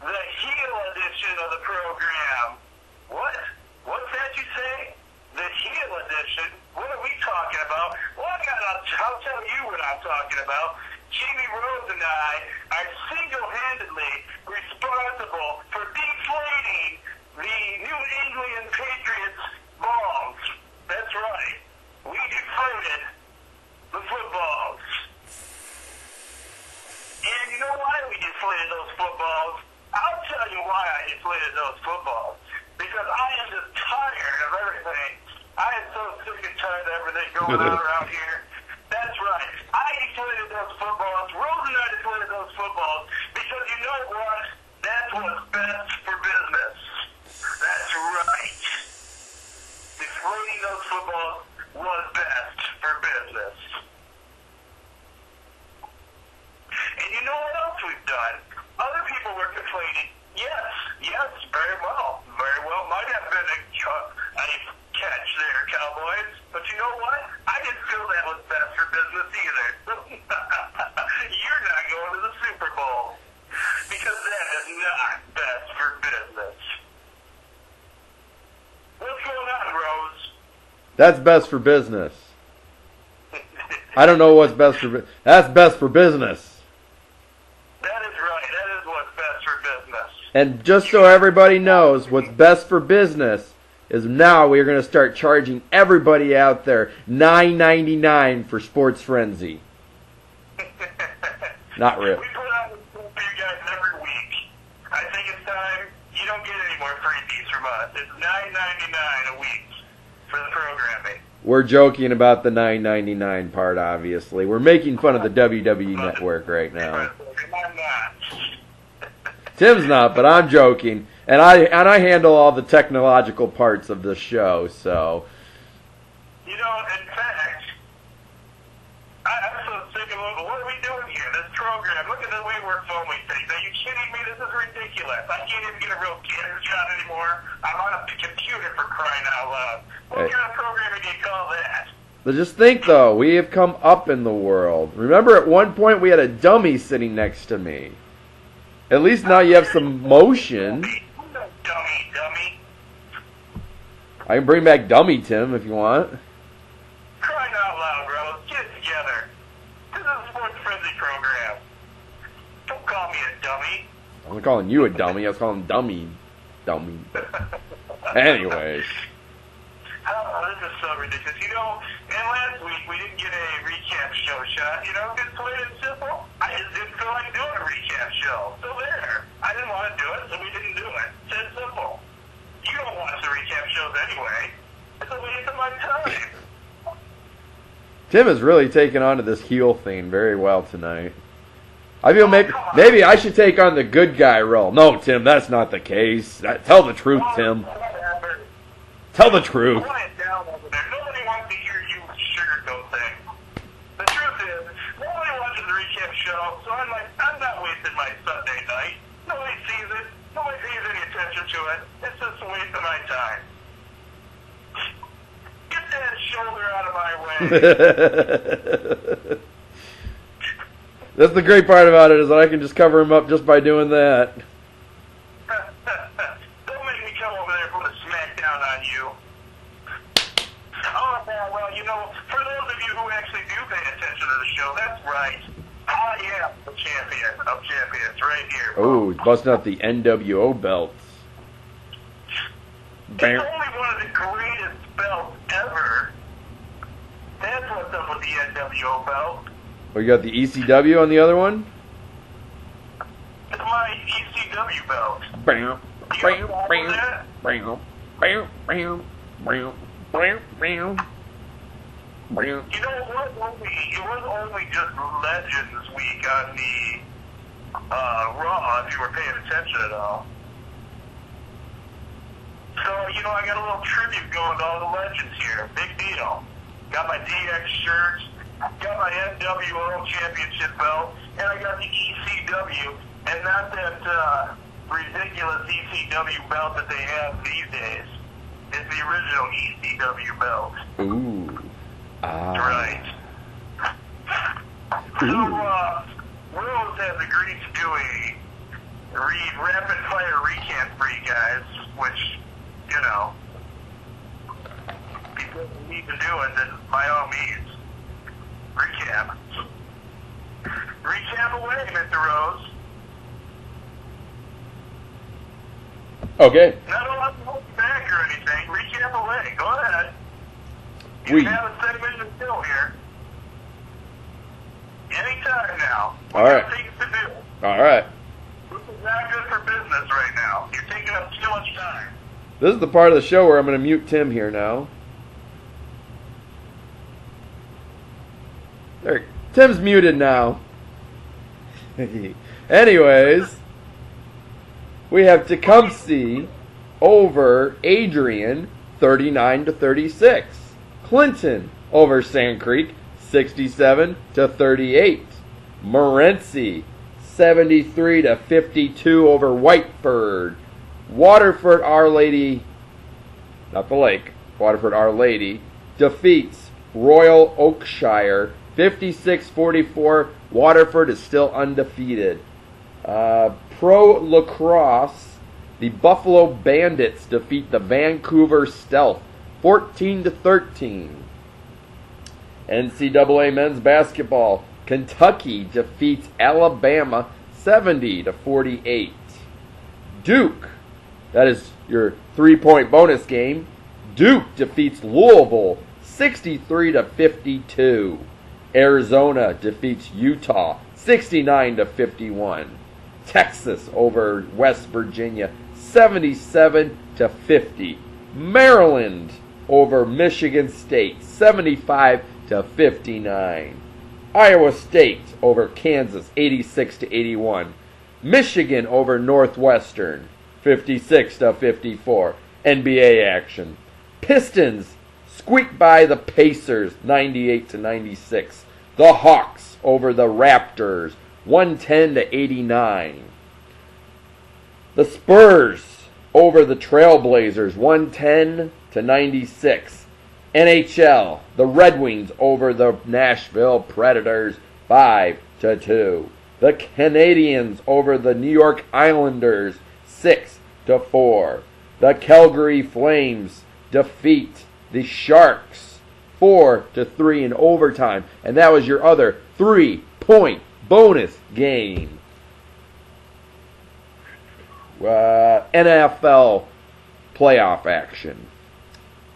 the heel edition of the program. What? What's that you say? The heel edition? What are we talking about? Well, I'll tell you what I'm talking about. Jamie Rose and I are single-handedly responsible for deflating the New England Patriots balls. That's right. We deflated the footballs. And you know why we deflated those footballs? I'll tell you why I deflated those footballs. Because I am just tired of everything. I am so sick and tired of everything going on around here. That's right. I deflated those footballs. Rose and I deflated those footballs because you know what? That's what's best for business. That's right. Deflating those footballs was best for business. And you know what else we've done? Other people were complaining. Yes, very well. Very well. Might have been a catch there, Cowboys. But you know what? I didn't feel that was best for business either. You're not going to the Super Bowl. Because that is not best for business. What's going on, Rose? That's best for business. I don't know what's best for business. That's best for business. That is right. That is what's best for business. And just so everybody knows, what's best for business is now we're going to start charging everybody out there $9.99 for Sports Frenzy. Not really. We put on the show for you guys every week. I think it's time. You don't get any more freebies from us. It's $9.99 a week for the programming. We're joking about the $9.99 part, obviously. We're making fun of the WWE Network right now. I'm not. Tim's not, but I'm joking. And I handle all the technological parts of the show, so. You know, in fact, I'm so sick of it. What are we doing here? This program, look at the way we're filming things. Are you kidding me? This is ridiculous. I can't even get a real camera shot anymore. I'm on a computer for crying out loud. What kind of programming do you call that? But just think, though, we have come up in the world. Remember, at one point, we had a dummy sitting next to me. At least now you have some motion. Dummy. I can bring back Dummy Tim if you want. Crying out loud, bro. Get it together. This is a Sports Frenzy program. Don't call me a dummy. I'm not calling you a dummy. I was calling Dummy. Anyways. Oh, this is so ridiculous. You know, and last week we didn't get a recap show shot. You know, it's plain and simple. I just didn't feel like doing a recap show. So there. I didn't want to do it, so we didn't do it. It's that simple. You don't watch the recap shows anyway. It's a waste of my time. Tim has really taken on to this heel thing very well tonight. I feel maybe I should take on the good guy role. No, Tim, that's not the case. Tell the truth, Tim. Tell the truth. Quiet down over there. Nobody wants to hear you sugarcoat things. The truth is, nobody watches the recap show, so I'm not wasting my Sunday night. Nobody sees it. Nobody pays any attention to it. It's just a waste of my time. Get that shoulder out of my way. That's the great part about it, is that I can just cover him up just by doing that. Don't make me come over there and put a smackdown on you. Oh, well, you know, for those of you who actually do pay attention to the show, that's right. I am the champion of champions right here. Oh, he's busting out the NWO belts. It's only one of the greatest belts ever. That's what's up with the NWO belt. Oh, you got the ECW on the other one? It's my ECW belt. Bam, You got a problem with that? You know, it was only just Legends Week on the Raw, if you were paying attention at all. So, you know, I got a little tribute going to all the legends here. Big deal. Got my DX shirts, got my NWO championship belt, and I got the ECW, and not that ridiculous ECW belt that they have these days. It's the original ECW belt. Ooh. Right. So, Rose has agreed to do rapid fire recap for you guys, which, you know, people need to do it, then by all means, recap. Recap away, Mr. Rose. Okay. Not allowed to hold you back or anything. Recap away. Go ahead. We You have a segment to fill here. Anytime now. All right. Got things to do. All right. This is not good for business right now. You're taking up too much time. This is the part of the show where I'm going to mute Tim here now. There, Tim's muted now. Anyways, we have Tecumseh over Adrian, 39-36. Clinton over Sand Creek, 67-38. Morenci, 73-52 over Whiteford. Waterford Our Lady, not the lake, Waterford Our Lady, defeats Royal Oakshire, 56-44. Waterford is still undefeated. Pro Lacrosse, the Buffalo Bandits defeat the Vancouver Stealth, 14-13. NCAA men's basketball, Kentucky defeats Alabama 70-48. Duke, that is your 3-point bonus game. Duke defeats Louisville 63-52. Arizona defeats Utah 69-51. Texas over West Virginia 77-50. Maryland over Michigan State 75-59. Iowa State over Kansas 86-81. Michigan over Northwestern 56-54. NBA action. Pistons squeak by the Pacers 98-96. The Hawks over the Raptors 110-89. The Spurs over the Trailblazers 110-96. NHL, the Red Wings over the Nashville Predators 5-2. The Canadiens over the New York Islanders 6-4. The Calgary Flames defeat the Sharks 4-3 in overtime. And that was your other 3-point bonus game. NFL playoff action.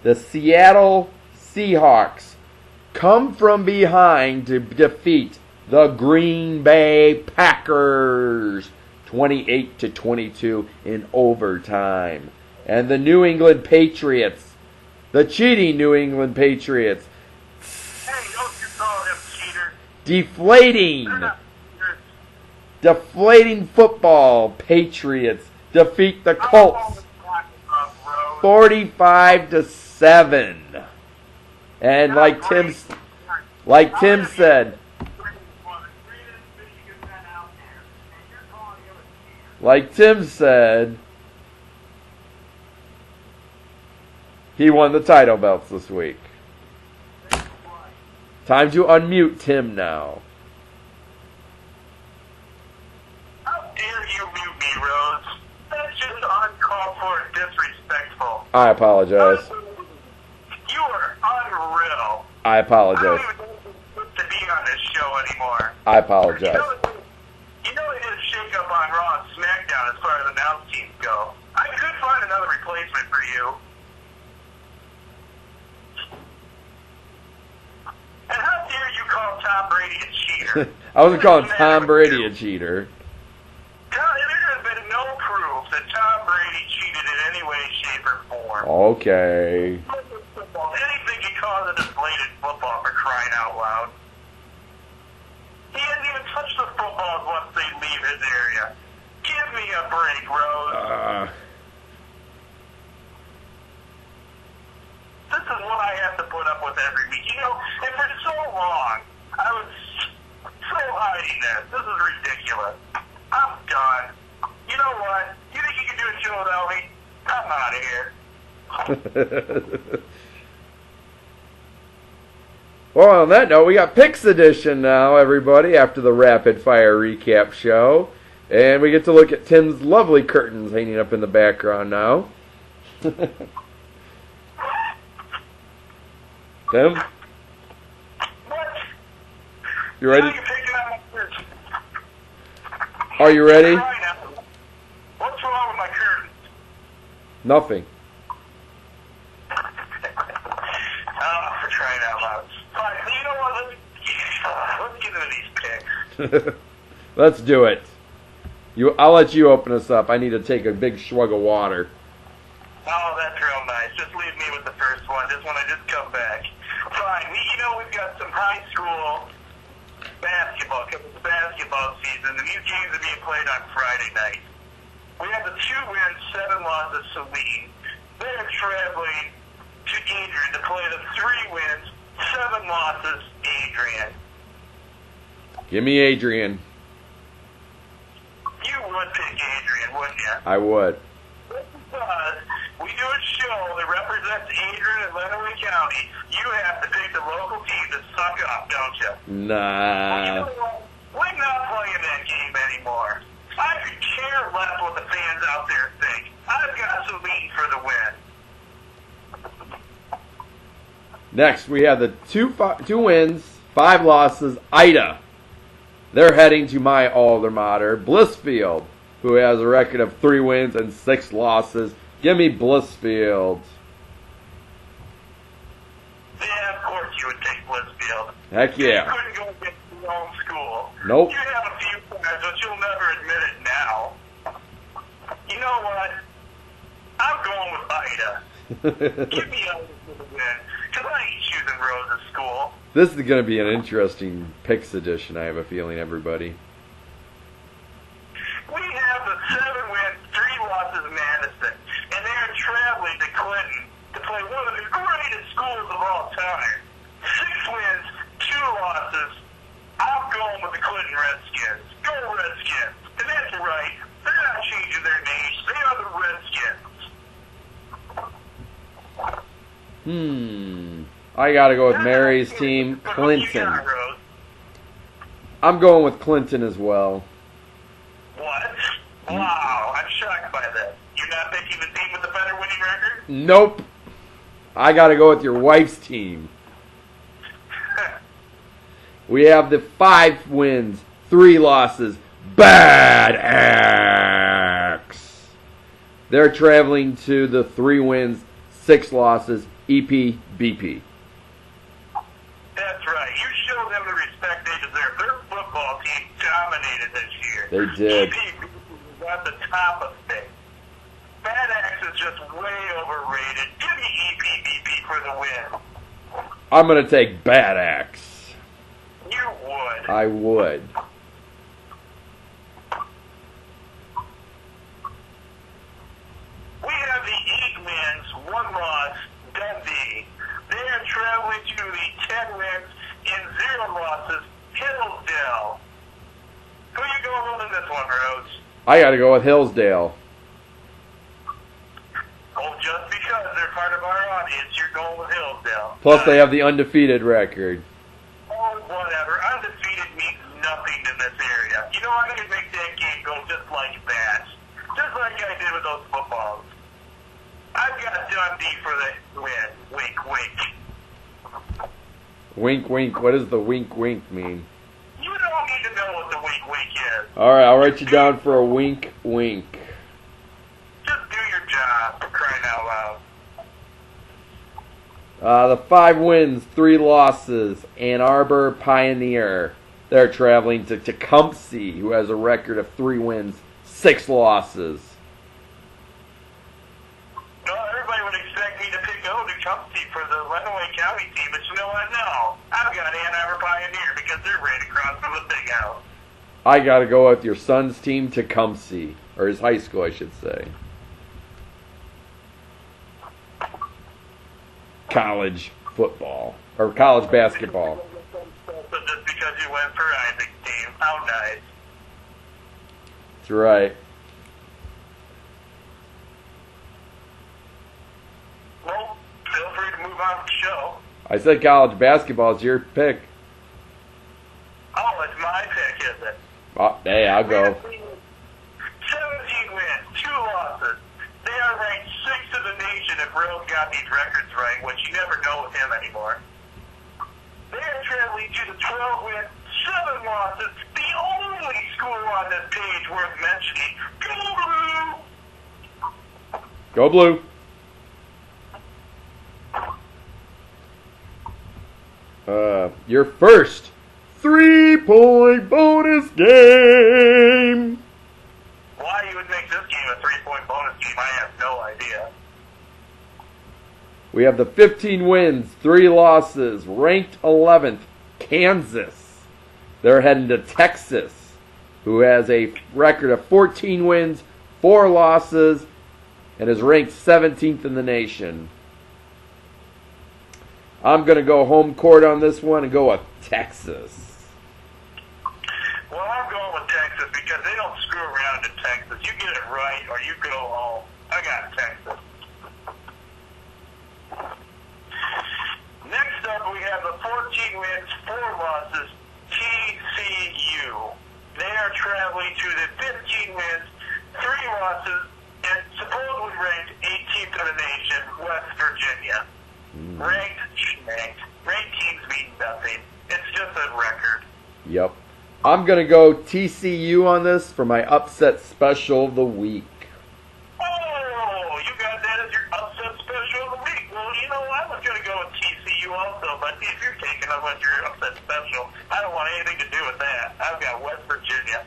The Seattle Seahawks come from behind to defeat the Green Bay Packers 28-22 in overtime. And the New England Patriots, the cheating New England Patriots, Hey, don't you call him cheater. deflating football Patriots defeat the Colts 45-7. And like Tim said, he won the title belts this week. Time to unmute Tim now. How dare you mute me, Rose? That's just uncalled for and disrespectful. I apologize. You are unreal. I I apologize. don't even know to be on this show anymore. I apologize. You know it is a shake-up on Raw and SmackDown as far as announce teams go. I could find another replacement for you. And how dare you call Tom Brady a cheater? I wasn't calling Tom Brady a cheater. There has been no proof that Tom Brady cheated in any way, shape, or form. Okay. Anything can cause a deflated football, for crying out loud. He hasn't even touched the footballs once they leave his area. Give me a break, Rose. This is what I have to put up with every week. You know, and for so long, I was so hiding this. This is ridiculous. I'm done. You know what? You think you can do a show without me? I'm out of here. Well, on that note, we got Picks Edition now, everybody, after the Rapid Fire Recap show. And we get to look at Tim's lovely curtains hanging up in the background now. Tim? What? You ready? Now you're picking on my curtains. Are you ready? What's wrong with my curtains? Nothing. For crying out loud. Fine, you know what? Let's get into these picks. Let's do it. I'll let you open us up. I need to take a big swig of water. Oh, that's real nice. Just leave me with the first one, just when I just come back. Fine. We've got some high school basketball, because it's basketball season. The new games are being played on Friday night. We have the 2 wins, 7 losses Saline. They're traveling to Adrian to play the 3 wins, 7 losses Adrian. Give me Adrian. You would pick Adrian, wouldn't you? I would. Because we do a show that represents Adrian and Lenawee County. You have to pick the local team to suck up, don't you? Nah. Well, you know what? We're not playing that game anymore. I could care less what the fans out there think. I've got Saline for the win. Next, we have the 2 wins, 5 losses, Ida. They're heading to my alma mater, Blissfield, who has a record of 3 wins and 6 losses. Give me Blissfield. Yeah, of course you would take Blissfield. Heck yeah. You couldn't go against your own school. Nope. You have a few times, but you'll never admit it now. You know what? I'm going with Ida. Give me Ida for the win, because I ain't choosing Rose's school. This is going to be an interesting picks edition, I have a feeling, everybody. We have the 7 wins, 3 losses Madison, and they're traveling to Clinton to play one of the greatest schools of all time. 6 wins, 2 losses. I'm going with the Clinton Redskins. Go Redskins. And that's right. They're not changing their names. They are the Redskins. I got to go with Mary's team, Clinton. I'm going with Clinton as well. What? Wow, I'm shocked by that. You're not picking the team with the better winning record? Nope. I got to go with your wife's team. We have the 5 wins, 3 losses, Bad Axe. They're traveling to the 3 wins, 6 losses, EPBP. That's right. You show them the respect they deserve. Their football team dominated this year. They did. EPBP was at the top of things. Bad Axe is just way overrated. Give me EPBP for the win. I'm going to take Bad Axe. You would. I would. We have the 8 wins, 1 loss, Dundee. They are traveling to the 10 wins and 0 losses, Hillsdale. Who you going with in this one, Rose? I got to go with Hillsdale. Oh, just because they're part of our audience, you're going with Hillsdale. Plus, they have the undefeated record. Oh, whatever. Undefeated means nothing in this area. You know, I'm going to make that game go just like that. Just like I did with those footballs. I've got Dundee for the win. Wink, wink. Wink, wink. What does the wink, wink mean? You don't need to know what the wink, wink is. All right, I'll write you down for a wink, wink. Just do your job, for crying out The loud. 5 wins, 3 losses, Ann Arbor Pioneer. They're traveling to Tecumseh, who has a record of 3 wins, 6 losses. No, everybody would expect me to pick Tecumseh for the Lenawee County team, but you know what? No. I've got Ann Arbor Pioneer because they're right across from the big house. I got to go with your son's team, Tecumseh, or his high school, I should say. College football, or college basketball. So just because you went for Isaac's team, how nice. That's right. Well, feel free to move on to the show. I said college basketball is your pick. Oh, it's my pick, is it? Oh, hey, I'll go. if Rose got these records right, which you never know with him anymore. They are traveling to the 12 wins, 7 losses, the only school on this page worth mentioning. Go Blue! Go Blue. Your first 3-point bonus game. Why you would make this game a 3-point bonus game, I have no idea. We have the 15 wins, 3 losses, ranked 11th, Kansas. They're heading to Texas, who has a record of 14 wins, 4 losses, and is ranked 17th in the nation. I'm going to go home court on this one and go with Texas. Well, I'm going with Texas because they don't screw around in Texas. You get it right or you go home. I got Texas. Next up, we have the 14 wins, 4 losses, TCU. They are traveling to the 15 wins, 3 losses, and supposedly ranked 18th in the nation, West Virginia. Ranked teams mean nothing. It's just a record. Yep. I'm going to go TCU on this for my upset special of the week. Oh, you got that as your upset special of the week. Well, you know, I was going to go with TCU also, but if you're taking them as your upset special, I don't want anything to do with that. I've got West Virginia.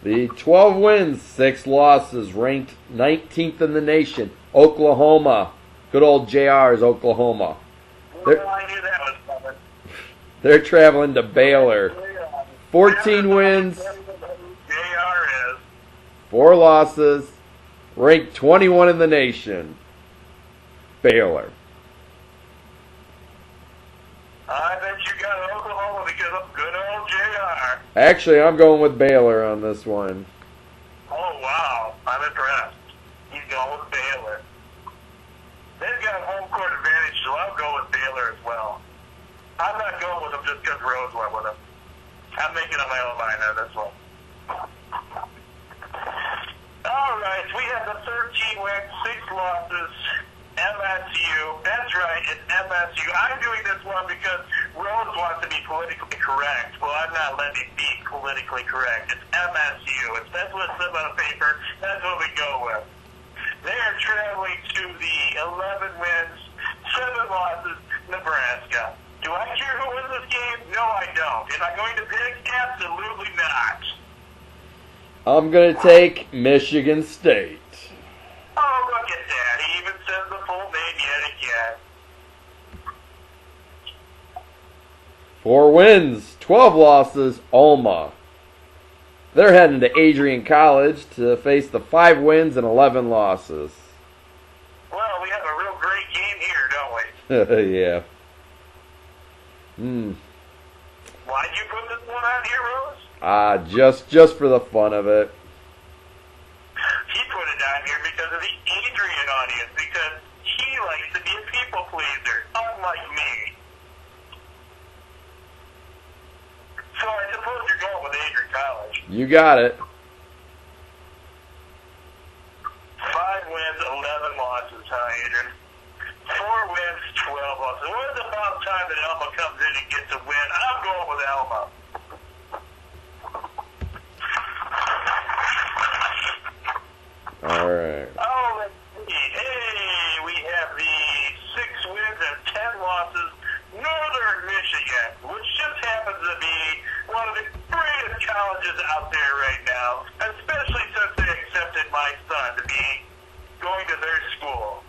The 12 wins, 6 losses, ranked 19th in the nation, Oklahoma. Good old JR's Oklahoma. Well, I knew that was coming. They're traveling to Baylor. 14 wins, JR is. 4 losses, ranked 21 in the nation, Baylor. I bet you got Oklahoma because of good old JR. Actually, I'm going with Baylor on this one. Oh, wow. I'm impressed. He's going with Baylor. They've got home court advantage, so I'll go with Baylor as well. I'm not going with them just because Rose went with them. I'm making up my own mind on this one. All right, we have the 13 wins, 6 losses, MSU. That's right, it's MSU. I'm doing this one because Rose wants to be politically correct. Well, I'm not letting it be politically correct. It's MSU. That's what it says on the paper. That's what we go with. They are traveling to the 11 wins, 7 losses, Nebraska. Do I care who wins this game? No, I don't. Am I going to pick? Absolutely not. I'm going to take Michigan State. Oh, look at that. He even says the full name yet again. 4 wins, 12 losses, Alma. They're heading to Adrian College to face the 5 wins and 11 losses. Well, we have a real great game here, don't we? Yeah. Why'd you put this one on here, Rose? Just for the fun of it. He put it on here because of the Adrian audience, because he likes to be a people pleaser, unlike me. So I suppose you're going with Adrian College. You got it. 5 wins, 11 losses, huh, Adrian? 4 wins, 12 losses. When is about time that Elma comes in and gets a win? I'm going with Elma. All right. Oh, let's see. Hey, we have the 6 wins and 10 losses, Northern Michigan, which just happens to be one of the greatest colleges out there right now, especially since they accepted my son to be going to their school.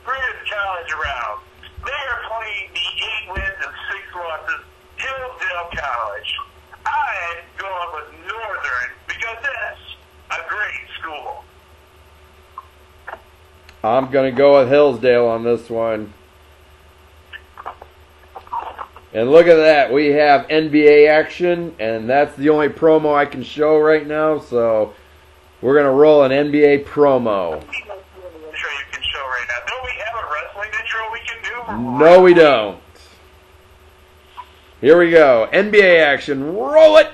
Greatest college around. They are playing the 8 wins and 6 losses, Hillsdale College. I am going with Northern because that's a great school. I'm going to go with Hillsdale on this one. And look at that. We have NBA action, and that's the only promo I can show right now, so we're going to roll an NBA promo. Intro you can show right now. Don't we have a wrestling intro we can do? No, we don't. Here we go. NBA action. Roll it!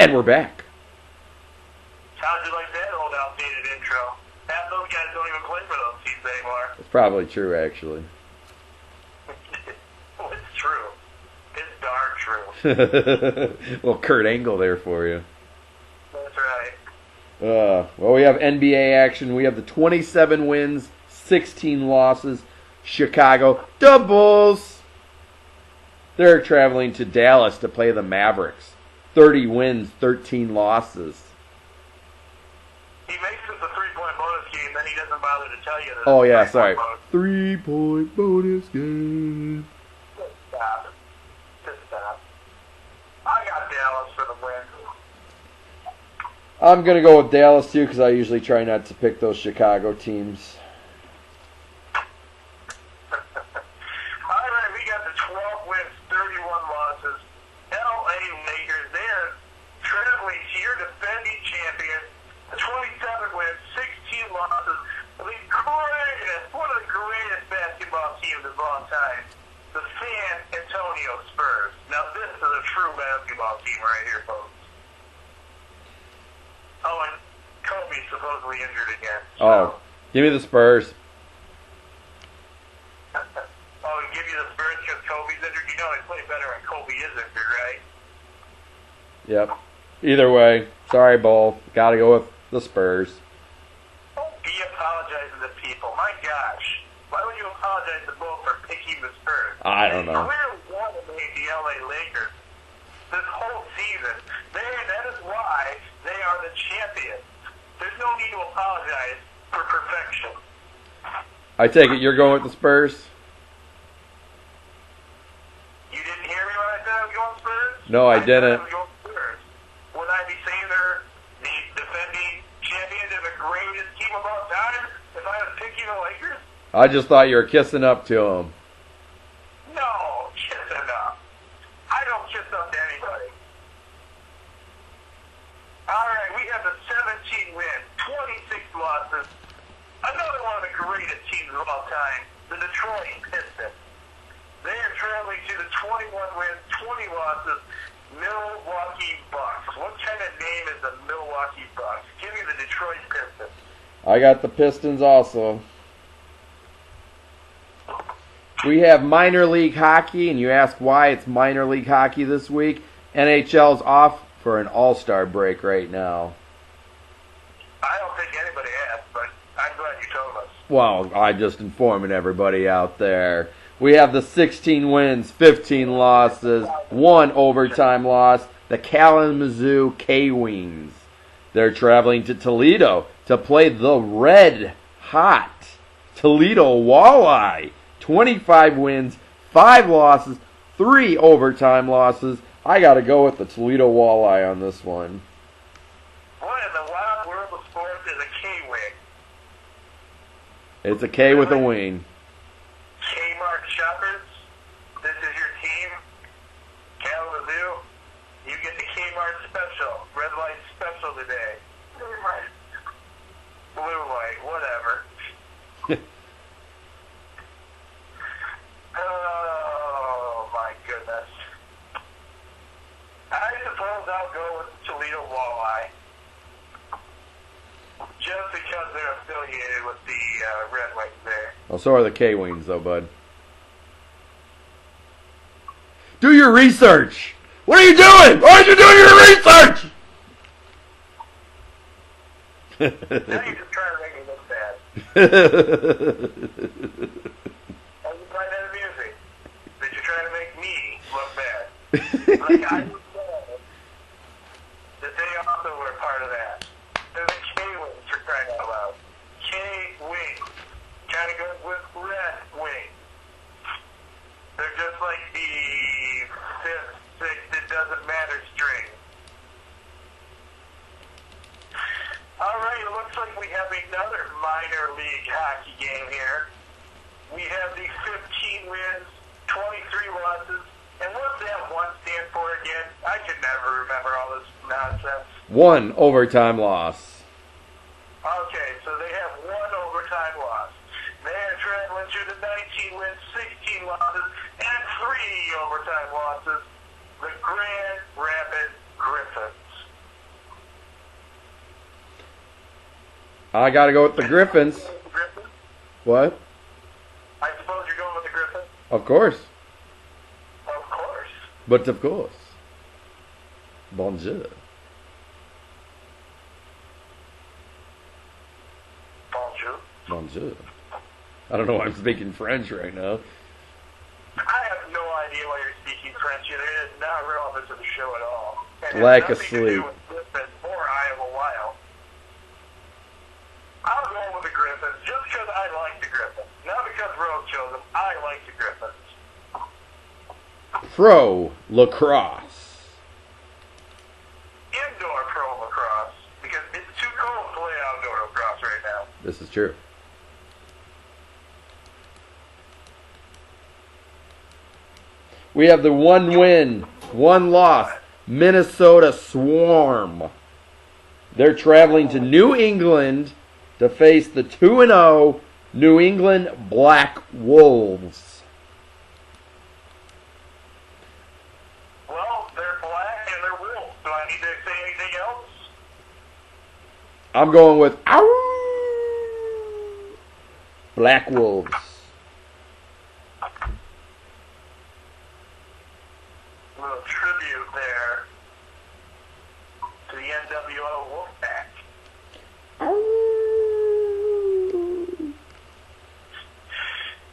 And we're back. How'd you like that old outdated intro? Half those guys don't even play for those teams anymore. It's probably true, actually. Well, it's true. It's darn true. Well, Kurt Angle there for you. That's right. Well, we have NBA action. We have the 27 wins, 16 losses. Chicago Bulls. They're traveling to Dallas to play the Mavericks. 30 wins, 13 losses. He makes it the 3-point bonus game, then he doesn't bother to tell you that. Oh, yeah, sorry. 3-point bonus game. Just stop. Just stop. I got Dallas for the win. I'm going to go with Dallas, too, because I usually try not to pick those Chicago teams. All right, we got the 12 wins, 31 losses. L.A. Lakers, they're traveling to your defending champions. The 27 wins, 16 losses. The greatest, one of the greatest basketball teams of all time, the San Antonio Spurs. Now, this is a true basketball team right here, folks. Oh, and Kobe's supposedly injured again. So. Oh, give me the Spurs. Oh, give you the Spurs because Kobe's injured? You know they play better when Kobe is injured, right? Yep. Either way, sorry, Bull. Got to go with the Spurs. Don't be apologizing to people. My gosh. Why would you apologize to Bull for picking the Spurs? I don't know. They clearly dominated the LA Lakers this whole season. That is why they are the champions. There's no need to apologize for perfection. I take it you're going with the Spurs? You didn't hear me when I said I was going Spurs? No, I didn't. said I was going Spurs. Would I be saying they're the defending champions and the greatest team of all time if I was picking the Lakers? I just thought you were kissing up to them. No, kissing up. I don't kiss up to anybody. All right, we have the 17 wins, 26 losses. Another one of the greatest teams of all time, the Detroit Pistons. They are traveling to the 21 wins, 20 losses, Milwaukee Bucks. What kind of name is the Milwaukee Bucks? Give me the Detroit Pistons. I got the Pistons also. We have minor league hockey, and you ask why it's minor league hockey this week. NHL's off for an all-star break right now. I don't think anybody asked, but I'm glad you told us. Well, I'm just informing everybody out there. We have the 16 wins, 15 losses, 1 overtime loss, the Kalamazoo K-Wings. They're traveling to Toledo to play the red-hot Toledo Walleye. 25 wins, 5 losses, 3 overtime losses. I got to go with the Toledo Walleye on this one. What in the wild world of sports is a K-Wing? It's a K with a wing. Kmart shoppers, this is your team. Kalamazoo, you get the Kmart special. Red light special today. Blue light, whatever. Oh, my goodness. I suppose I'll go with the Toledo Walleye. Just because they're affiliated with the Red Wings there. Well, so are the K-Wings, though, bud. Do your research! What are you doing? Why aren't you doing your research? Now you're just trying to make me look bad. Are you trying that amusing? That you're trying to make me look bad. Like I was saying, that they also were a part of that. They're the K-Wings for crying out loud. K-Wings. Kind of goes with Red Wings. They're just like the fifth, sixth, it doesn't matter string. All right, it looks like we have another minor league hockey game here. We have the 15 wins, 23 losses, and what's that one stand for again? I can never remember all this nonsense. 1 overtime loss. Okay, so they have 1 overtime loss. They are traveling through the 19 wins, 16 losses, and 3 overtime losses. The Grand Rapids Griffins. I got to go with the Griffins. Griffins? What? I suppose you're going with the Griffins? Of course. Of course. But of course. Bonjour. Bonjour. Bonjour. I don't know why I'm speaking French right now. I have no idea why you're speaking French. It is not relevant to the show at all. And Lack has of nothing to do sleep. with Griffins or Iowa Wild. I'm going with the Griffins just because I like the Griffins. Not because Rose chose them. I like the Griffins. Pro lacrosse. Indoor pro lacrosse. Because it's too cold to play outdoor lacrosse right now. This is true. We have the 1 win, 1 loss, Minnesota Swarm. They're traveling to New England to face the 2-0 New England Black Wolves. Well, they're black and they're wolves. Do I need to say anything else? I'm going with Black Wolves. A little tribute there to the NWO Wolfpack.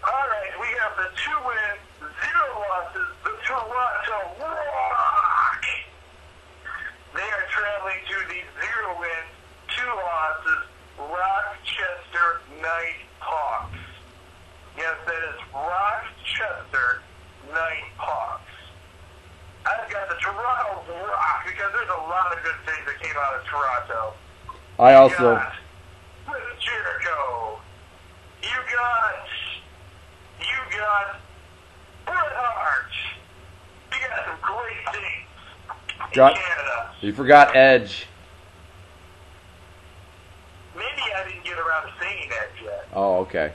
All right, we have the 2 wins, 0 losses, the Toronto Rock. They are traveling to the 0 wins, 2 losses, Rochester Nighthawks. Yes, that is Rochester Nighthawks. I've got the Toronto Rock because there's a lot of good things that came out of Toronto. I You also, got Chris Jericho. You got Bret Hart. You got some great things in Canada. you forgot Edge. Maybe I didn't get around to saying Edge yet. Oh, okay.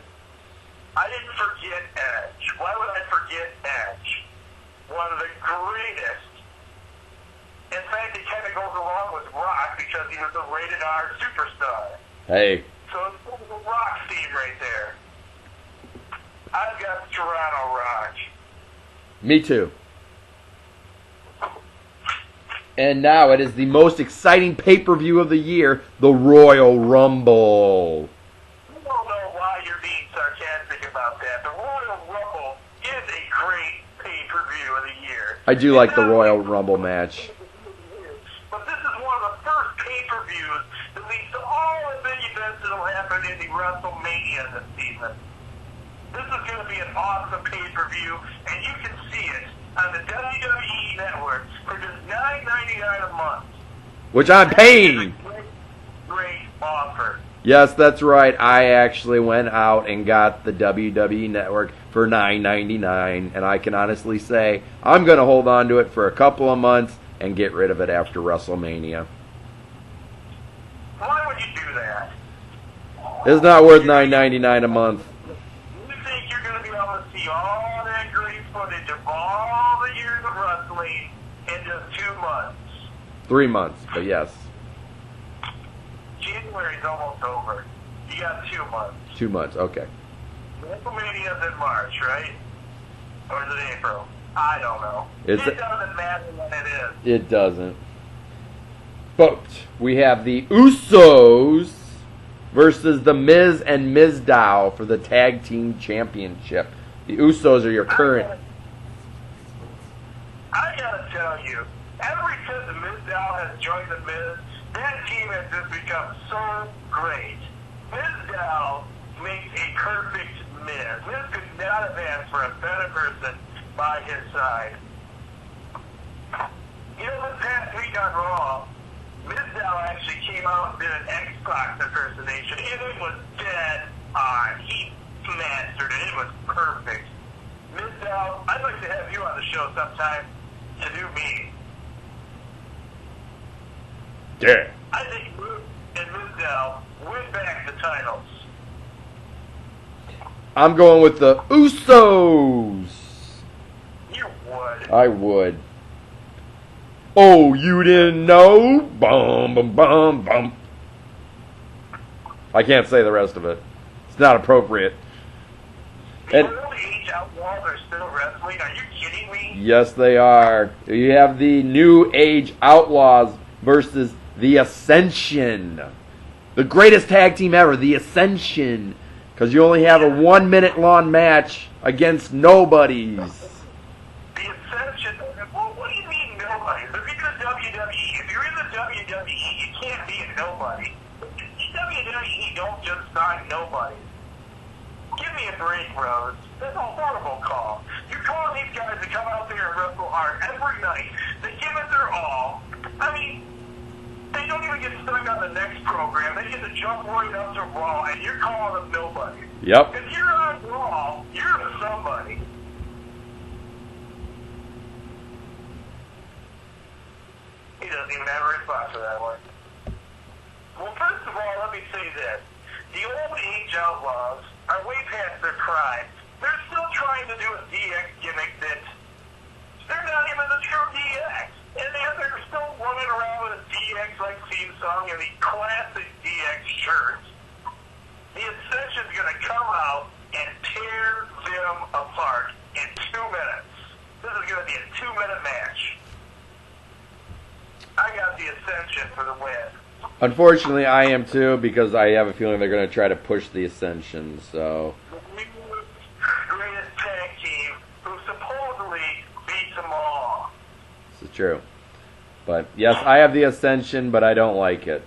I didn't forget Edge. Why would I forget Edge? One of the greatest. In fact, it kind of goes along with Rock because he was a rated R superstar. Hey, So it's a Rock theme right there. I've got the Toronto Rock. me too. And now it is the most exciting pay-per-view of the year, the Royal Rumble. I don't know why you're being sarcastic about that. The Royal Rumble is a great pay-per-view of the year. I do like the Royal Rumble match. But this is one of the first pay-per-views that leads to all of the events that will happen in the WrestleMania this season. This is going to be an awesome pay-per-view, and you can see it on the WWE Network for just $9.99 a month. Which I'm paying. Great offer. Yes, that's right. I actually went out and got the WWE Network for $9.99, and I can honestly say I'm going to hold on to it for a couple of months and get rid of it after WrestleMania. Why would you do that? It's not worth $9.99 a month. You think you're going to be able to see all that great footage of all the years of wrestling in just 2 months? 3 months, but yes, January's almost over. You got 2 months. 2 months. Okay. WrestleMania's in March, right? Or is it April? I don't know. It's It doesn't matter when it is. It doesn't. But we have the Usos versus the Miz and Mizdow for the Tag Team Championship. The Usos are your current. I gotta tell you, ever since the Mizdow has joined the Miz, that team has just become so great. Mizdow makes a perfect Miz. Miz could not have asked for a better person by his side. You know, this past week on Raw, Mizdow actually came out and did an Xbox impersonation, and it was dead on. He mastered it. It was perfect. Mizdow, I'd like to have you on the show sometime to do me. Yeah. I think Moose and Mizdow win back the titles. I'm going with the Usos. You would. I would. Oh, you didn't know? Bum, bum, bum, bum. I can't say the rest of it. It's not appropriate. The And old age outlaws are still wrestling? Are you kidding me? yes, they are. You have the New Age Outlaws versus the Ascension. The greatest tag team ever, the Ascension. Because you only have a 1 minute long match against nobodies. The Ascension, well, what do you mean nobody? If you're in the WWE, if you're in the WWE, you can't be a nobody. WWE don't just sign nobody. Give me a break, Rose. That's a horrible call. You're calling these guys to come out there and wrestle hard every night. They give it their all. I mean, they don't even get stuck on the next program. They get to jump right up to Raw, and you're calling them nobody. Yep. If you're on Raw, you're a somebody. He doesn't even have a response for that one. Well, first of all, let me say this. The old age outlaws are way past their prime. They're still trying to do a DX gimmick that they're not even the true DX. And they're still running around with a DX like theme song and the classic DX shirts. The Ascension's going to come out and tear them apart in 2 minutes. This is going to be a 2-minute match. I got the Ascension for the win. Unfortunately, I am too, because I have a feeling they're going to try to push the Ascension, so... The greatest tag team who supposedly beats them all. This is true. But, yes, I have the Ascension, but I don't like it.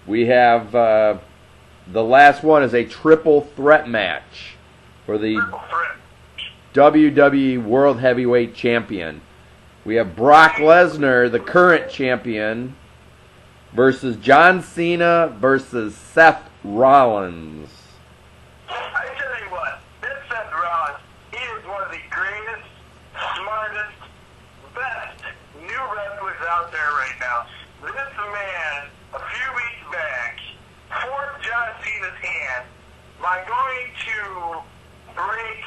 We have, the last one is a triple threat match for the Triple threat. WWE World Heavyweight Champion. We have Brock Lesnar, the current champion, versus John Cena versus Seth Rollins. I tell you what, this Seth Rollins, he is one of the greatest, smartest, best new wrestlers out there right now. This man, a few weeks back, forced John Cena's hand by going to break,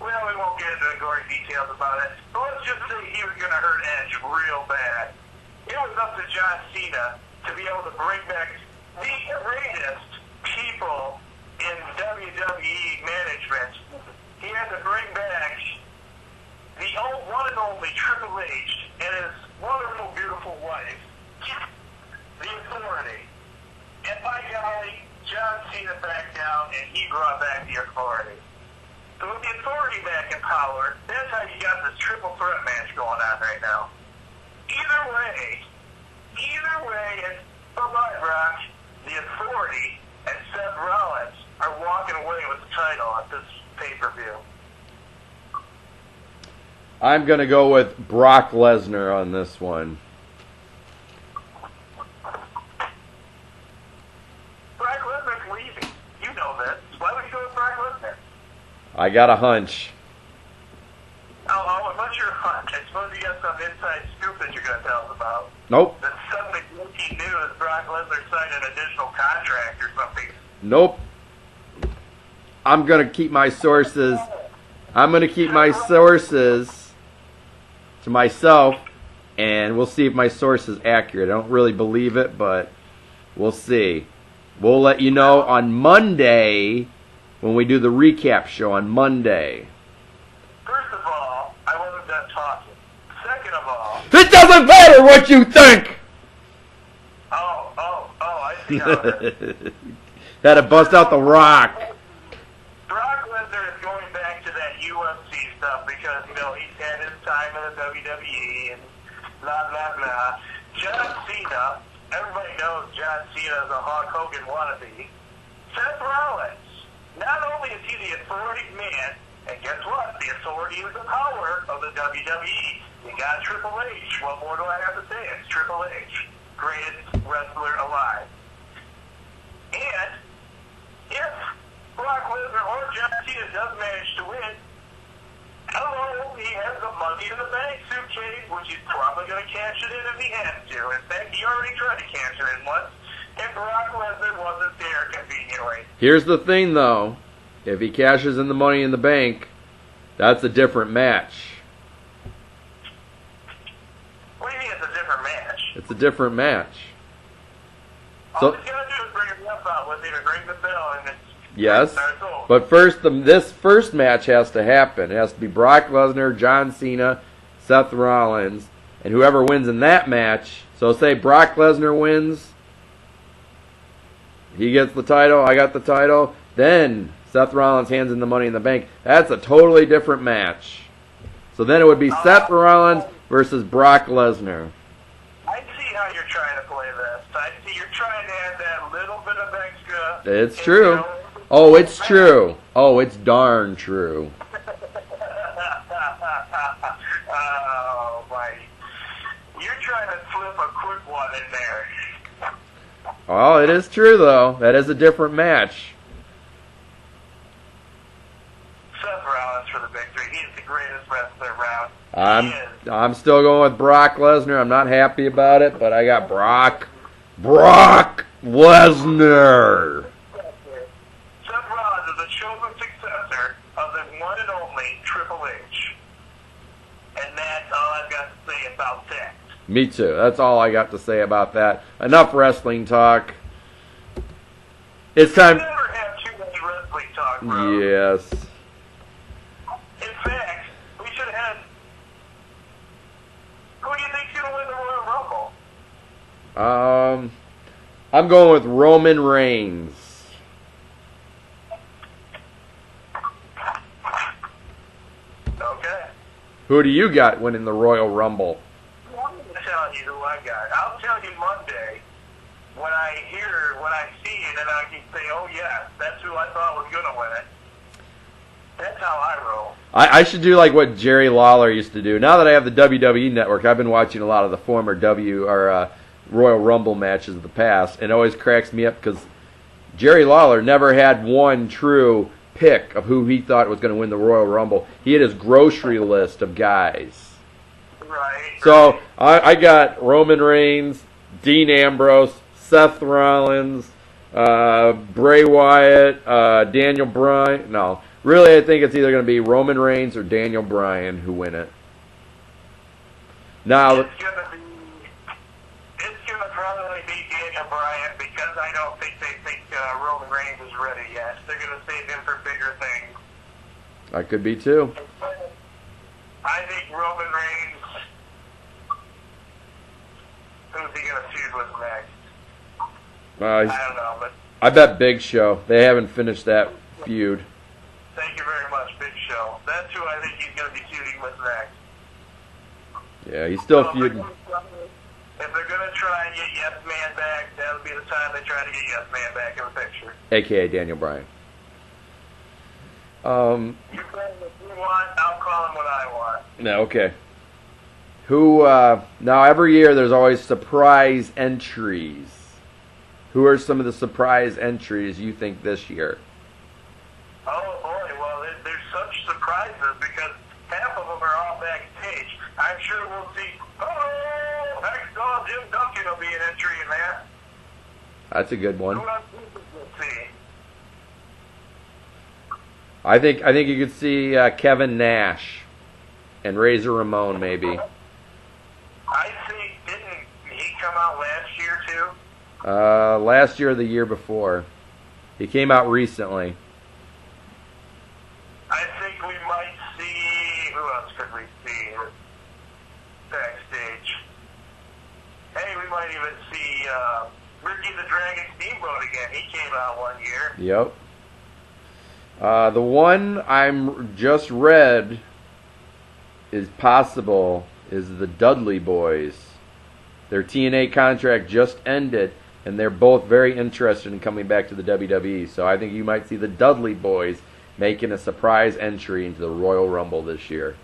well, we won't get into the gory details about it, but let's just say he was going to hurt Edge real bad. It was up to John Cena to be able to bring back the greatest people in WWE management. He had to bring back the one and only Triple H and his wonderful, beautiful wife, the Authority. And by golly, John Cena backed down and he brought back the Authority. So with the Authority back in power, that's how you got this triple threat match going on right now. Either way, it's bye-bye, Brock. The Authority and Seth Rollins are walking away with the title at this pay-per-view. I'm going to go with Brock Lesnar on this one. Brock Lesnar's leaving. You know this. Why would you go with Brock Lesnar? I got a hunch. Oh, what's your hunch? I suppose you got some inside scoop that you're going to tell us about. Nope. That suddenly breaking news, Brock Lesnar signed an additional contract or something. Nope. I'm going to keep my sources. I'm going to keep my sources to myself, and we'll see if my source is accurate. I don't really believe it, but we'll see. We'll let you know on Monday when we do the recap show on Monday. First of all, I wasn't done talking. Second of all... It doesn't matter what you think! I see how it is. Had to bust out the rock. Brock Lesnar is going back to that UFC stuff because, he's had his time in the WWE and blah, blah, blah. John Cena, everybody knows John Cena is a Hulk Hogan wannabe. Seth Rollins, not only is he the Authority's man, and guess what? The Authority is the power of the WWE. You got Triple H. What more do I have to say? It's Triple H, greatest wrestler alive. And if Brock Lesnar or John Cena does manage to win, hello, he has the money in the bank suitcase, which he's probably going to cash it in if he has to. In fact, he already tried to cash it in once, and Brock Lesnar wasn't there conveniently. Here's the thing, though. If he cashes in the money in the bank, that's a different match. What do you mean it's a different match? It's a different match. All he's got to do is bring his left out with him and ring the bell, and it's Yes, starts over. but first, this first match has to happen. It has to be Brock Lesnar, John Cena, Seth Rollins, and whoever wins in that match. So say Brock Lesnar wins, he gets the title, I got the title. Then Seth Rollins hands in the Money in the Bank. That's a totally different match. So then it would be Seth Rollins versus Brock Lesnar. I see how you're trying to play this. I see you're trying to add that little bit of extra. It's true. Oh, it's true. Oh, it's darn true. Oh, my. You're trying to slip a quick one in there. Oh, it is true, though. That is a different match. Seth Rollins for the victory. He's the greatest wrestler around. I'm still going with Brock Lesnar. I'm not happy about it, but I got Brock Lesnar. Seth Rollins is the chosen successor of the one and only Triple H. And that's all I've got to say about that. Me too. That's all I got to say about that. Enough wrestling talk. It's time. We never have too much wrestling talk, bro. Yes. In fact, we should have had... Who do you think's going to win the Royal Rumble? I'm going with Roman Reigns. Okay. Who do you got winning the Royal Rumble? I'm telling you who I got. I'll tell you Monday when I see it, and I can say, oh, yeah, that's who I thought was going to win it. That's how I roll. I should do like what Jerry Lawler used to do. Now that I have the WWE Network, I've been watching a lot of the former Royal Rumble matches of the past, and it always cracks me up because Jerry Lawler never had one true pick of who he thought was going to win the Royal Rumble. He had his grocery list of guys. Right. So I got Roman Reigns, Dean Ambrose, Seth Rollins, Bray Wyatt, Daniel Bryan. No, really, I think it's either going to be Roman Reigns or Daniel Bryan who win it. Now, It's going to probably be Daniel Bryan because I don't think they think Roman Reigns is ready yet. They're going to save him for bigger things. that could be too. I think Roman Reigns. Who's he going to feud with next? I don't know, but I bet Big Show. They haven't finished that feud. thank you very much, Big Show. That's who I think he's going to be feuding with next. Yeah, he's still So feuding. If they're going to try and get Yes Man back, that'll be the time they try to get Yes Man back in the picture. A.K.A. Daniel Bryan. You call him what you want, I'll call him what I want. No, okay. Who, now every year there's always surprise entries. Who are some of the surprise entries you think this year? Oh boy, well there's such surprises because half of them are all backstage. I'm sure we'll see, Hacksaw Jim Duncan will be an entry in that. That's a good one. Who else we'll see? I think you could see Kevin Nash and Razor Ramon maybe. I think, didn't he come out last year too? Last year or the year before. He came out recently. I think we might see, who else could we see backstage? Hey, we might even see Ricky the Dragon Steamboat again. He came out one year. Yep. The one I'm just read is possible is the Dudley Boys. Their TNA contract just ended, and they're both very interested in coming back to the WWE. So I think you might see the Dudley Boys making a surprise entry into the Royal Rumble this year.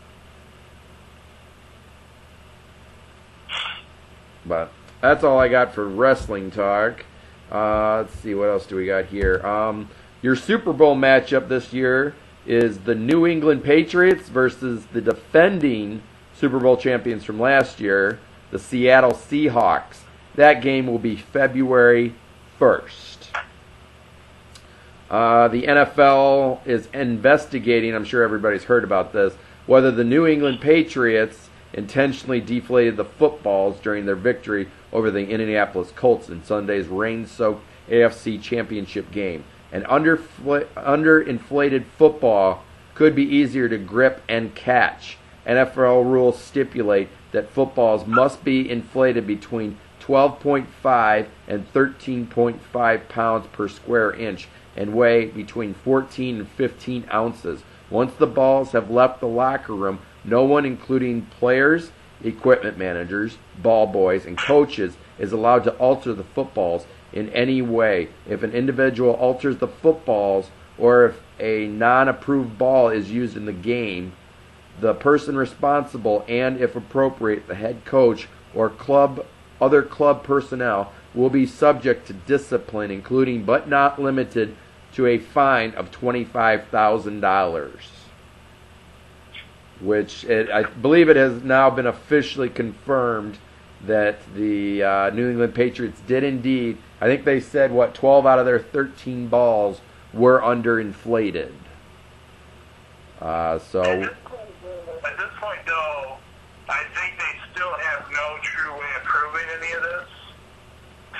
But that's all I got for wrestling talk. Let's see, what else do we got here? Your Super Bowl matchup this year is the New England Patriots versus the defending Super Bowl champions from last year, the Seattle Seahawks. That game will be February 1st. The NFL is investigating, I'm sure everybody's heard about this, whether the New England Patriots intentionally deflated the footballs during their victory over the Indianapolis Colts in Sunday's rain-soaked AFC Championship game. An underinflated football could be easier to grip and catch. NFL rules stipulate that footballs must be inflated between 12.5 and 13.5 pounds per square inch and weigh between 14 and 15 ounces. Once the balls have left the locker room, no one, including players, equipment managers, ball boys, and coaches, is allowed to alter the footballs in any way. If an individual alters the footballs or if a non-approved ball is used in the game, the person responsible and, if appropriate, the head coach or other club personnel will be subject to discipline, including but not limited to a fine of $25,000. Which I believe it has now been officially confirmed that the New England Patriots did indeed. I think they said 12 out of their 13 balls were underinflated. So at this point, though, I think they still have no true way of proving any of this.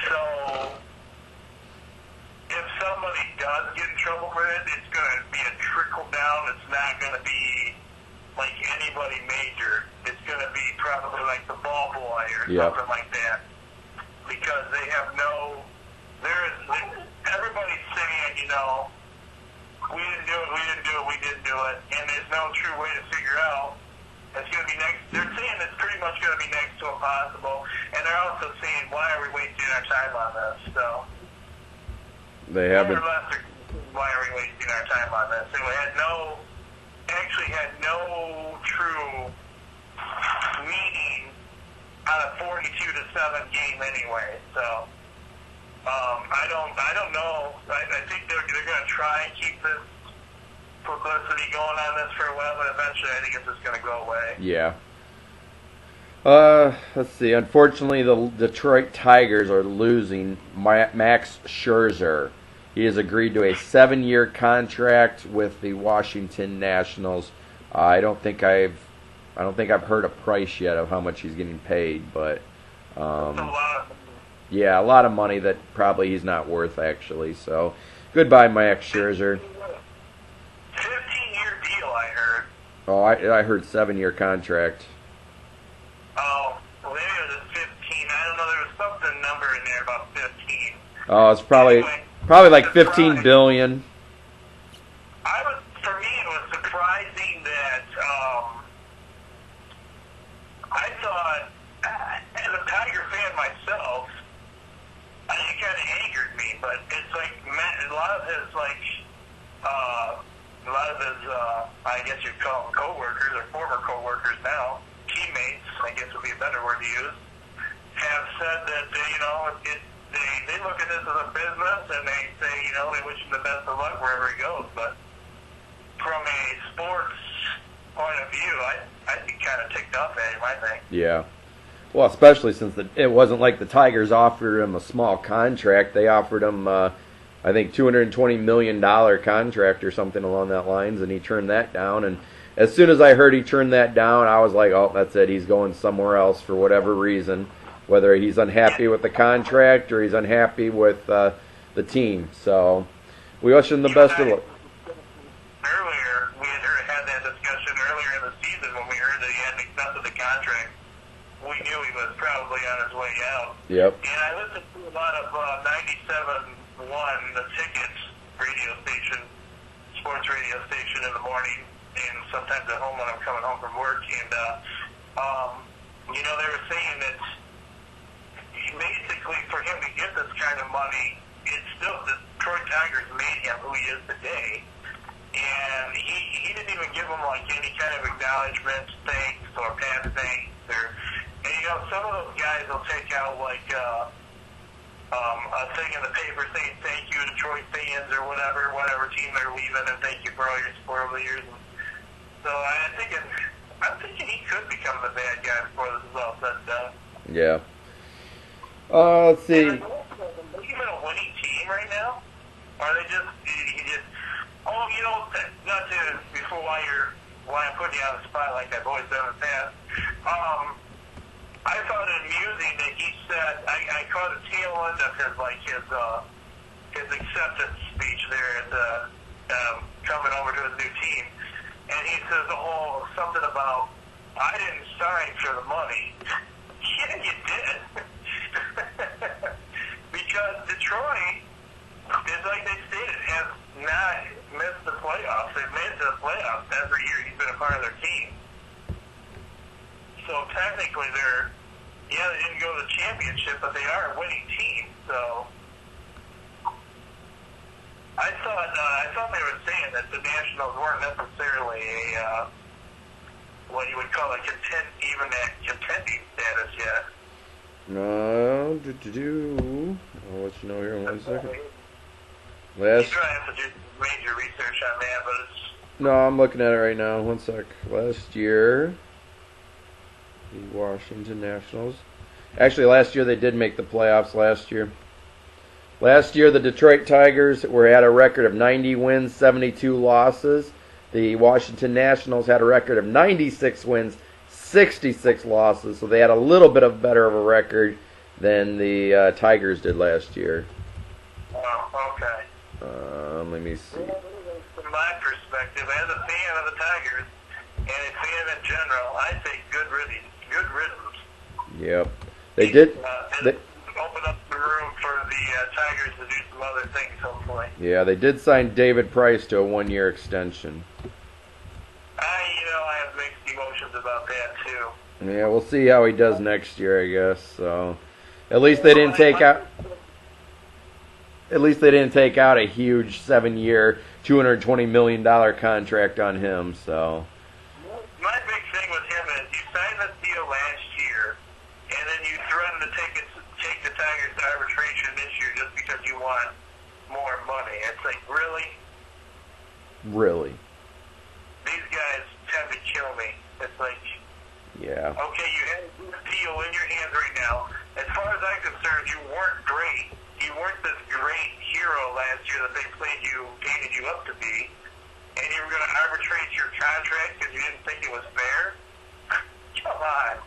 So if somebody does get in trouble for it, it's going to be a trickle down. It's not going to be like anybody major. It's going to be probably like the ball boy or something like that. Because they have everybody's saying, we didn't do it, and there's no true way to figure out. It's going to be they're saying it's pretty much going to be next to impossible, and they're also saying, why are we wasting our time on this? So, they haven't. Why are we wasting our time on this? And we had no true meaning on a 42-7 game anyway. So, I don't know. I think they're going to try and keep this publicity going on this for a while, but eventually I think it's just going to go away. Yeah. Let's see. Unfortunately, the Detroit Tigers are losing Max Scherzer. He has agreed to a 7-year contract with the Washington Nationals. I don't think I've heard a price yet of how much he's getting paid, but yeah, a lot of money that probably he's not worth actually. So, goodbye, Max Scherzer. 15-year deal, I heard. Oh, I heard 7-year contract. Oh, well, maybe it was 15. I don't know. There was something number in there about 15. Oh, it's probably like 15 billion. For me, it was surprising that I thought, as a Tiger fan myself, it kind of angered me. But it's like a lot of his I guess you'd call them coworkers or former coworkers now, teammates, I guess would be a better word to use, have said that they look at this as a business and they say, they wish him the best of luck wherever he goes. But from a sports point of view, I'd be kind of ticked off at him, I think. Yeah. Well, especially since it wasn't like the Tigers offered him a small contract. They offered him, I think, $220 million contract or something along that lines, and he turned that down. And as soon as I heard he turned that down, I was like, oh, that's it. He's going somewhere else for whatever reason, whether he's unhappy with the contract or he's unhappy with the team. So we wish him the best of luck. Earlier, we had that discussion earlier in the season when we heard that he hadn't accepted the contract. We knew he was probably on his way out. Yep. And I listened to a lot of 97.1, the Tickets radio station, sports radio station in the morning, and sometimes at home when I'm coming home from work. And, they were saying that basically for him to get this kind of money, it's still the Detroit Tigers made him who he is today. And he didn't even give him like any kind of acknowledgement, thanks, or past thanks, or some of those guys will take out like a thing in the paper saying thank you Detroit fans or whatever team they're leaving, and thank you for all your support over the years. So I'm thinking he could become the bad guy before this is all said and done. Yeah. Let's see. Are they even a winning team right now? Or are they just before why I'm putting you on the spot like I've always done in the past, I found it amusing that he said, I caught a tail end of his acceptance speech there at the, coming over to his new team. And he says, something about, I didn't sign for the money. Yeah, you did. Because Detroit, is like they stated, has not missed the playoffs. They've made it to the playoffs every year he's been a part of their team. So technically they didn't go to the championship, but they are a winning team. So I thought they were saying that the Nationals weren't necessarily a what you would call a contending status yet. No, I'll let you know here in 1 second. You try to have to do major research on that, but it's... No, I'm looking at it right now. 1 sec. Last year, the Washington Nationals. Actually, last year they did make the playoffs last year. Last year, the Detroit Tigers were at a record of 90 wins, 72 losses. The Washington Nationals had a record of 96 wins, 66 losses. So they had a little bit of better of a record than the Tigers did last year. Oh, okay. Let me see. From my perspective, as a fan of the Tigers and a fan in general, I say good riddance. Yep. They did. Open up the room for the Tigers to do some other things, hopefully. Yeah, they did sign David Price to a 1-year extension. I have mixed emotions about that, too. Yeah, we'll see how he does next year, I guess. So, at least they didn't take out a huge 7-year, $220 million contract on him. So. My big thing with him is you signed this deal last year, and then you threatened to take the Tigers to arbitration this year just because you want more money. It's like, really? Really? These guys tend to kill me. It's like, yeah. Okay, you have a deal in your hands right now. As far as I'm concerned, you weren't great. You weren't this great hero last year that they painted you up to be. And you were going to arbitrate your contract because you didn't think it was fair? Come on.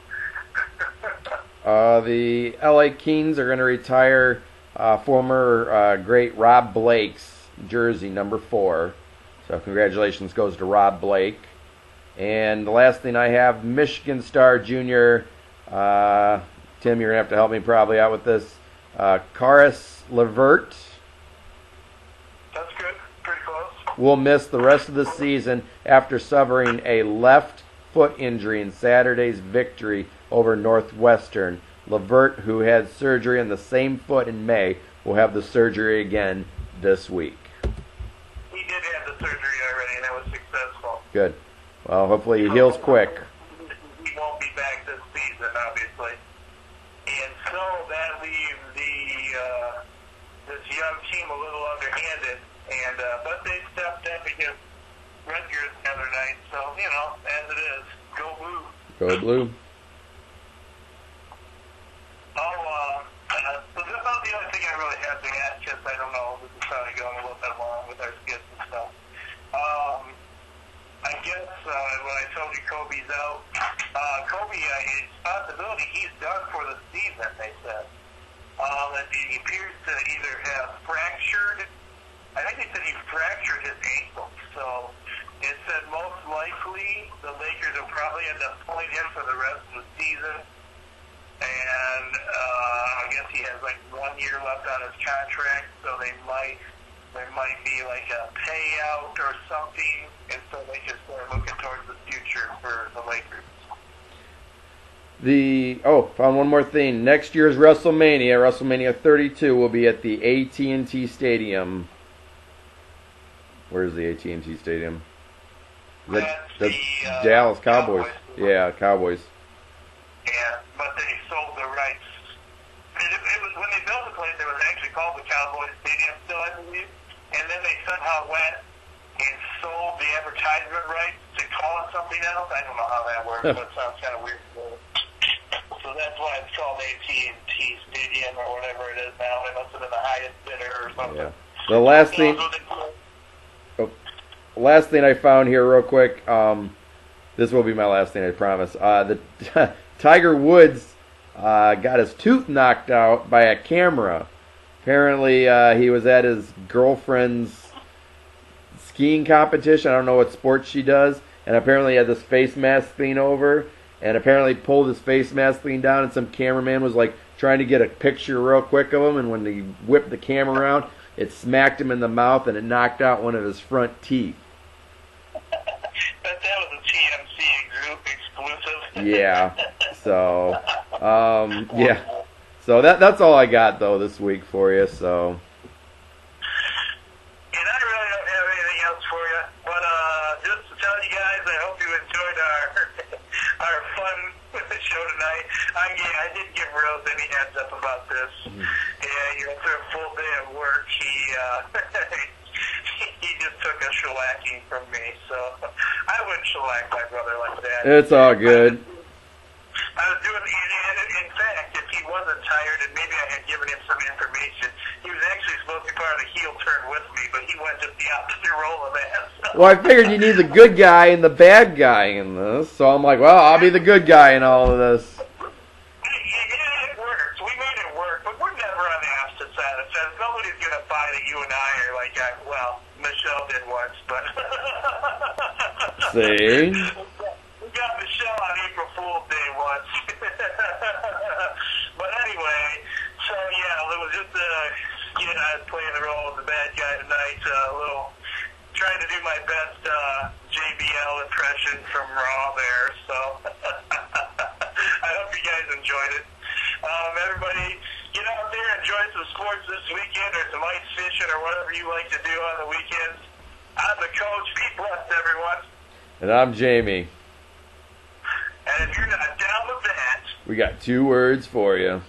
The LA Kings are going to retire former great Rob Blake's jersey, number 4. So congratulations goes to Rob Blake. And the last thing I have, Michigan Star Junior. Tim, you're going to have to help me probably out with this. Caris LeVert. That's good. Pretty close. Will miss the rest of the season after suffering a left foot injury in Saturday's victory over Northwestern. LeVert, who had surgery on the same foot in May, will have the surgery again this week. He did have the surgery already, and it was successful. Good. Well, hopefully he heals quick. He won't be back this season, obviously. And so that leaves this young team a little underhanded. But they stepped up against Rutgers the other night. So, as it is, go blue. Go blue. So that's not the only thing I really have to ask, because I don't know, this is probably going a little bit along with our skits and stuff. I guess when I told you Kobe's out, Kobe, his possibility, he's done for the season, they said. That he appears to either have fractured, I think they said he fractured his ankle. So it said most likely the Lakers will probably end up pulling him for the rest of the season. And I guess he has like 1 year left on his contract, so there might be like a payout or something, and so they just start looking towards the future for the Lakers. Found one more thing. Next year's WrestleMania 32, will be at the AT&T Stadium. Where's the AT&T Stadium? That's the Dallas Cowboys. Yeah, Cowboys. Yeah, but they sold the rights. It was when they built the place, it was actually called the Cowboys Stadium still, I believe. And then they somehow went and sold the advertisement rights to call it something else. I don't know how that works, but it sounds kind of weird. So that's why it's called AT&T Stadium or whatever it is now. It must have been the highest bidder or something. Yeah. The last thing I found here real quick, the This will be my last thing, I promise. The Tiger Woods got his tooth knocked out by a camera. Apparently, he was at his girlfriend's skiing competition. I don't know what sport she does. And apparently he had this face mask thing over. And apparently pulled his face mask thing down. And some cameraman was like trying to get a picture real quick of him. And when he whipped the camera around, it smacked him in the mouth and it knocked out one of his front teeth. That was a TMC exclusive. Yeah. So, yeah. So that's all I got though this week for you. So. And I really don't have anything else for you, but just to tell you guys, I hope you enjoyed our fun show tonight. I did give Rose any heads up about this. Yeah, after a full day of work, he just took a shellacking from me. So I wouldn't shellac my brother like that. It's all good. I was doing, in fact, if he wasn't tired and maybe I had given him some information, he was actually supposed to be part of the heel turn with me, but he went just the opposite role of that. So. Well, I figured you need the good guy and the bad guy in this, so I'm like, well, I'll be the good guy in all of this. Yeah, it works. We made it work, but we're never on the opposite side of the fence. Nobody's going to buy that you and I are like, well, Michelle did once, but... See? We got Michelle on April Fool's Day once. But anyway, so yeah, it was just I was playing the role of the bad guy tonight. Trying to do my best JBL impression from Raw there. So I hope you guys enjoyed it. Everybody, get out there, enjoy some sports this weekend, or some ice fishing, or whatever you like to do on the weekends. I'm the coach. Be blessed, everyone. And I'm Jamie. And if you're not down with that, We got 2 words for you.